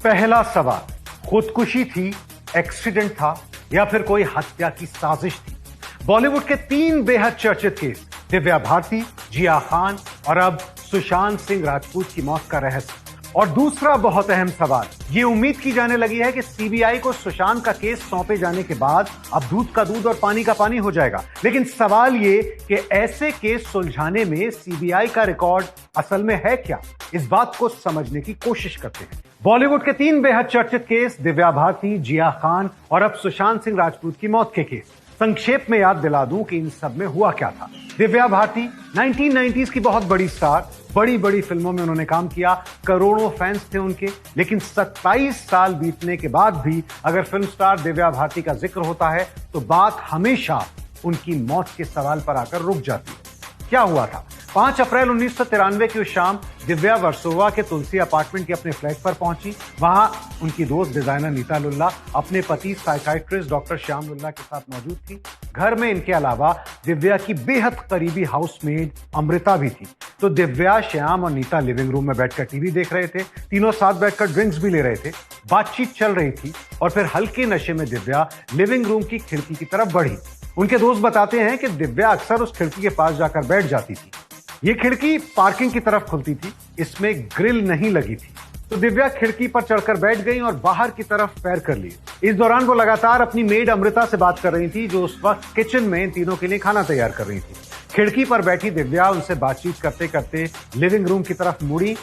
पहला सवाल, खुदकुशी थी, एक्सीडेंट था या फिर कोई हत्या की साजिश थी? बॉलीवुड के 3 बेहद चर्चित केस, दिव्या भारती, जिया खान और अब सुशांत सिंह राजपूत की मौत का रहस्य। और दूसरा बहुत अहम सवाल, ये उम्मीद की जाने लगी है कि सीबीआई को सुशांत का केस सौंपे जाने के बाद अब दूध का दूध और पानी का पानी हो जाएगा। लेकिन सवाल ये कि ऐसे केस सुलझाने में सीबीआई का रिकॉर्ड असल में है क्या? इस बात को समझने की कोशिश करते हैं। बॉलीवुड के 3 बेहद चर्चित केस, दिव्या भारती, जिया खान और अब सुशांत सिंह राजपूत की मौत के केस। संक्षेप में याद दिला दूं कि इन सब में हुआ क्या था। दिव्या भारती 1990s की बहुत बड़ी स्टार, बड़ी बड़ी फिल्मों में उन्होंने काम किया, करोड़ों फैंस थे उनके। लेकिन 27 साल बीतने के बाद भी अगर फिल्म स्टार दिव्या भारती का जिक्र होता है तो बात हमेशा उनकी मौत के सवाल पर आकर रुक जाती है। क्या हुआ था? 5 अप्रैल 1993 की उस शाम दिव्या वर्सोवा के तुलसी अपार्टमेंट के अपने फ्लैट पर पहुंची। वहां उनकी दोस्त डिजाइनर नीता लुल्ला अपने पति साइकाइट्रिस्ट डॉक्टर श्याम लुल्ला के साथ मौजूद थी। घर में इनके अलावा दिव्या की बेहद करीबी हाउसमेट अमृता भी थी। तो दिव्या, श्याम और नीता लिविंग रूम में बैठकर टीवी देख रहे थे। तीनों साथ बैठकर ड्रिंक्स भी ले रहे थे। बातचीत चल रही थी और फिर हल्के नशे में दिव्या लिविंग रूम की खिड़की की तरफ बढ़ी। उनके दोस्त बताते हैं कि दिव्या अक्सर उस खिड़की के पास जाकर बैठ जाती थी। ये खिड़की पार्किंग की तरफ खुलती थी, इसमें ग्रिल नहीं लगी थी। तो दिव्या खिड़की पर चढ़कर बैठ गई और बाहर की तरफ पैर कर लिए। इस दौरान वो लगातार अपनी मेड अमृता से बात कर रही थी, जो उस वक्त किचन में इन तीनों के लिए खाना तैयार कर रही थी। खिड़की पर बैठी दिव्या उनसे बातचीत करते करते लिविंग रूम की तरफ मुड़ी।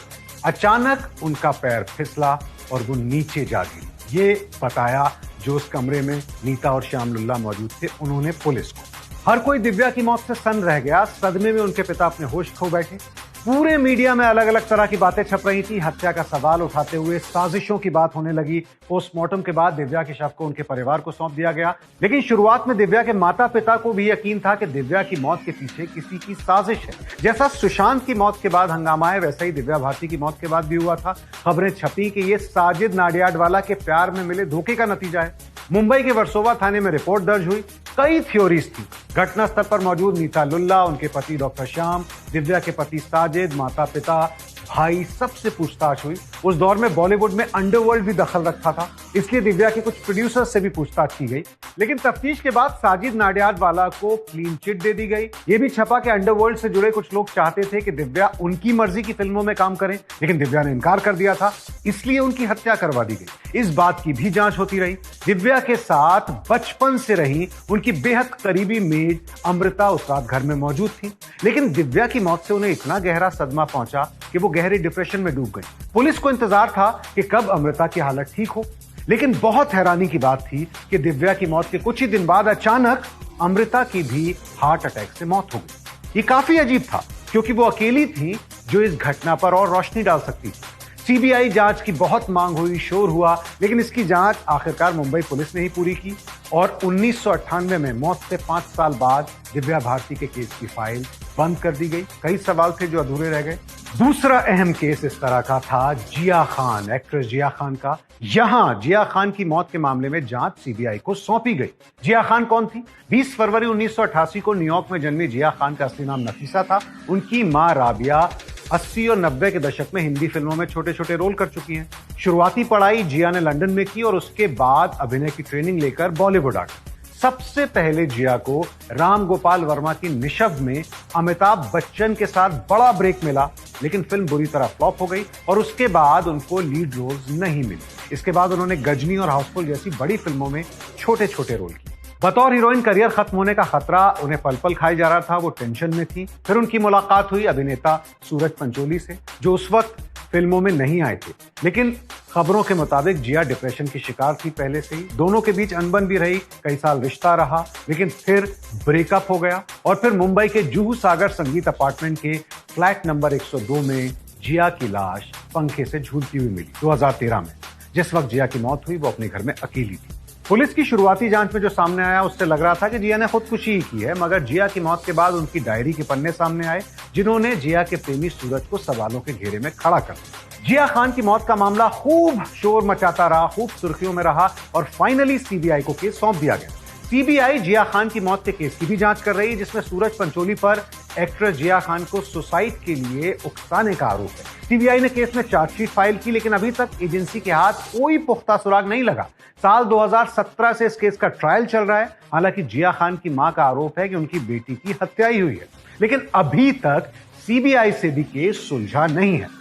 अचानक उनका पैर फिसला और वो नीचे जा गिरी। ये बताया जो उस कमरे में नीता और श्याम लुल्ला मौजूद थे उन्होंने पुलिस को। हर कोई दिव्या की मौत से सन्न रह गया। सदमे में उनके पिता अपने होश खो बैठे। पूरे मीडिया में अलग अलग तरह की बातें छप रही थी। हत्या का सवाल उठाते हुए साजिशों की बात होने लगी। पोस्टमार्टम के बाद दिव्या के शव को उनके परिवार को सौंप दिया गया। लेकिन शुरुआत में दिव्या के माता पिता को भी यकीन था कि दिव्या की मौत के पीछे किसी की साजिश है। जैसा सुशांत की मौत के बाद हंगामा है, वैसा ही दिव्या भारती की मौत के बाद भी हुआ था। खबरें छपी कि ये साजिद नाडियाडवाला के प्यार में मिले धोखे का नतीजा है। मुंबई के वर्सोवा थाने में रिपोर्ट दर्ज हुई। कई थ्योरीज थी। घटनास्थल पर मौजूद नीता लुल्ला, उनके पति डॉक्टर श्याम, दिव्या के पति साजिद, माता पिता, भाई, सबसे पूछताछ हुई। उस दौर में बॉलीवुड में अंडरवर्ल्ड भी दखल रखा था, इसलिए दिव्या के कुछ प्रोड्यूसर्स से भी पूछताछ की गई। लेकिन तफ्तीश के बाद साजिद नाडियाडवाला को क्लीन चिट दे दी गई। यह भी छपा कि अंडरवर्ल्ड से जुड़े कुछ लोग चाहते थे कि दिव्या उनकी मर्जी की फिल्मों में काम करें, लेकिन दिव्या ने इनकार कर दिया था, इसलिए उनकी हत्या करवा दी गई। इस बात की भी जांच होती रही। दिव्या के साथ बचपन से रही उनकी बेहद करीबी मेड अमृता उस रात घर में मौजूद थी। लेकिन दिव्या की मौत से उन्हें इतना गहरा सदमा पहुंचा कि वो गहरे डिप्रेशन में डूब गई। पुलिस को इंतजार था कि कब अमृता की हालत ठीक हो। लेकिन बहुत हैरानी की बात थी कि दिव्या की मौत के कुछ ही दिन बाद अचानक अमृता की भी हार्ट अटैक से मौत हो गई। ये काफी अजीब था क्योंकि वो अकेली थी जो इस घटना पर और रोशनी डाल सकती थी। सीबीआई जांच की बहुत मांग हुई, शोर हुआ, लेकिन इसकी जांच आखिरकार मुंबई पुलिस ने ही पूरी की और 1998 में मौत से 5 साल बाद दिव्या भारती के केस की फाइल बंद कर दी गई। कई सवाल थे जो अधूरे रह गए। दूसरा अहम केस इस तरह का था जिया खान, एक्ट्रेस जिया खान का। यहां जिया खान की मौत के मामले में जांच सीबीआई को सौंपी गई। जिया खान कौन थी? 20 फरवरी 1988 को न्यूयॉर्क में जन्मी जिया खान का असली नाम नफीसा था। उनकी मां राबिया 80 और 90 के दशक में हिंदी फिल्मों में छोटे छोटे रोल कर चुकी हैं। शुरुआती पढ़ाई जिया ने लंदन में की और उसके बाद अभिनय की ट्रेनिंग लेकर बॉलीवुड आ गई। सबसे पहले जिया को राम गोपाल वर्मा की निशव में अमिताभ बच्चन के साथ बड़ा ब्रेक मिला, लेकिन फिल्म बुरी तरह फ्लॉप हो गई और उसके बाद उनको लीड रोल्स नहीं मिली। इसके बाद उन्होंने गजनी और हाउसफुल जैसी बड़ी फिल्मों में छोटे छोटे रोल किए। बतौर हीरोइन करियर खत्म होने का खतरा उन्हें पल पल खाई जा रहा था। वो टेंशन में थी। फिर उनकी मुलाकात हुई अभिनेता सूरज पंचोली से, जो उस वक्त फिल्मों में नहीं आए थे। लेकिन खबरों के मुताबिक जिया डिप्रेशन की शिकार थी पहले से ही। दोनों के बीच अनबन भी रही, कई साल रिश्ता रहा, लेकिन फिर ब्रेकअप हो गया और फिर मुंबई के जुहू सागर संगीत अपार्टमेंट के फ्लैट नंबर 102 में जिया की लाश पंखे से झूलती हुई मिली 2013 में। जिस वक्त जिया की मौत हुई वो अपने घर में अकेली थी। पुलिस की शुरुआती जांच में जो सामने आया उससे लग रहा था कि जिया ने खुदकुशी ही की है, मगर जिया की मौत के बाद उनकी डायरी के पन्ने सामने आए जिन्होंने जिया के प्रेमी सूरज को सवालों के घेरे में खड़ा कर दिया। जिया खान की मौत का मामला खूब शोर मचाता रहा, खूब सुर्खियों में रहा और फाइनली सीबीआई को केस सौंप दिया गया। सीबीआई जिया खान की मौत के केस की भी जांच कर रही है, जिसमें सूरज पंचोली पर एक्ट्रेस जिया खान को सुसाइड के लिए उकसाने का आरोप है। सीबीआई ने केस में चार्जशीट फाइल की, लेकिन अभी तक एजेंसी के हाथ कोई पुख्ता सुराग नहीं लगा। साल 2017 से इस केस का ट्रायल चल रहा है। हालांकि जिया खान की मां का आरोप है कि उनकी बेटी की हत्या ही हुई है, लेकिन अभी तक सीबीआई से भी केस सुलझा नहीं है।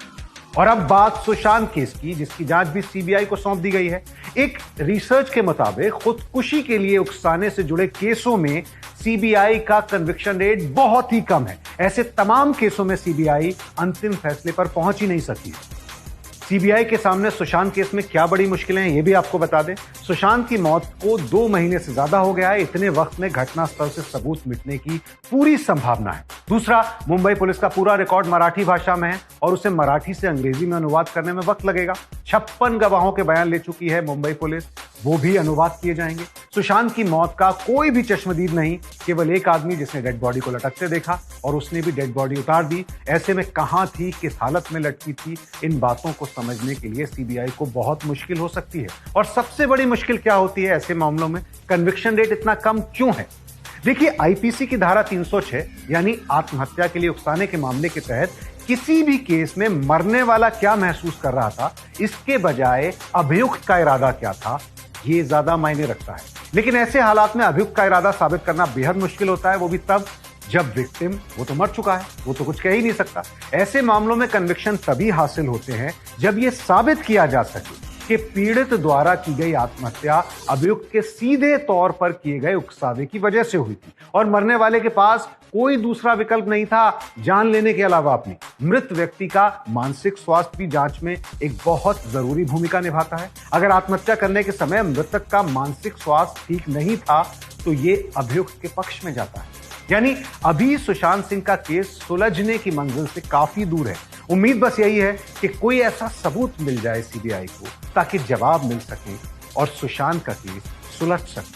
और अब बात सुशांत केस की, जिसकी जांच भी सीबीआई को सौंप दी गई है। एक रिसर्च के मुताबिक खुदकुशी के लिए उकसाने से जुड़े केसों में सीबीआई का कन्विक्शन रेट बहुत ही कम है। ऐसे तमाम केसों में सीबीआई अंतिम फैसले पर पहुंच ही नहीं सकी है। सीबीआई के सामने सुशांत केस में क्या बड़ी मुश्किलें हैं, यह भी आपको बता दें। सुशांत की मौत को 2 महीने से ज्यादा हो गया है। इतने वक्त में घटनास्थल से सबूत मिटने की पूरी संभावना है। दूसरा, मुंबई पुलिस का पूरा रिकॉर्ड मराठी भाषा में है और उसे मराठी से अंग्रेजी में अनुवाद करने में वक्त लगेगा। 56 गवाहों के बयान ले चुकी है मुंबई पुलिस, वो भी अनुवाद किए जाएंगे। सुशांत की मौत का कोई भी चश्मदीद नहीं, केवल एक आदमी जिसने डेड बॉडी को लटकते देखा और उसने भी डेड बॉडी उतार दी। ऐसे में कहां थी, किस हालत में लटकी थी, इन बातों को समझने के लिए सीबीआई को बहुत मुश्किल हो सकती है। और सबसे बड़ी मुश्किल क्या होती है ऐसे मामलों में, कन्विक्शन रेट इतना कम क्यों है? देखिए, आईपीसी की धारा 306 यानी आत्महत्या के लिए उकसाने के मामले के तहत किसी भी केस में मरने वाला क्या महसूस कर रहा था, इसके बजाय अभियुक्त का इरादा क्या था, ये ज्यादा मायने रखता है। लेकिन ऐसे हालात में अभियुक्त का इरादा साबित करना बेहद मुश्किल होता है, वो भी तब जब विक्टिम, वो तो मर चुका है, वो तो कुछ कह ही नहीं सकता। ऐसे मामलों में कन्विक्शन तभी हासिल होते हैं जब यह साबित किया जा सके कि पीड़ित द्वारा की गई आत्महत्या अभियुक्त के सीधे तौर पर किए गए उकसावे की वजह से हुई थी और मरने वाले के पास कोई दूसरा विकल्प नहीं था जान लेने के अलावा अपनी। मृत व्यक्ति का मानसिक स्वास्थ्य भी जांच में एक बहुत जरूरी भूमिका निभाता है। अगर आत्महत्या करने के समय मृतक का मानसिक स्वास्थ्य ठीक नहीं था तो ये अभियुक्त के पक्ष में जाता है। यानी अभी सुशांत सिंह का केस सुलझने की मंजिल से काफी दूर है। उम्मीद बस यही है कि कोई ऐसा सबूत मिल जाए सीबीआई को ताकि जवाब मिल सके और सुशांत का केस सुलझ सके।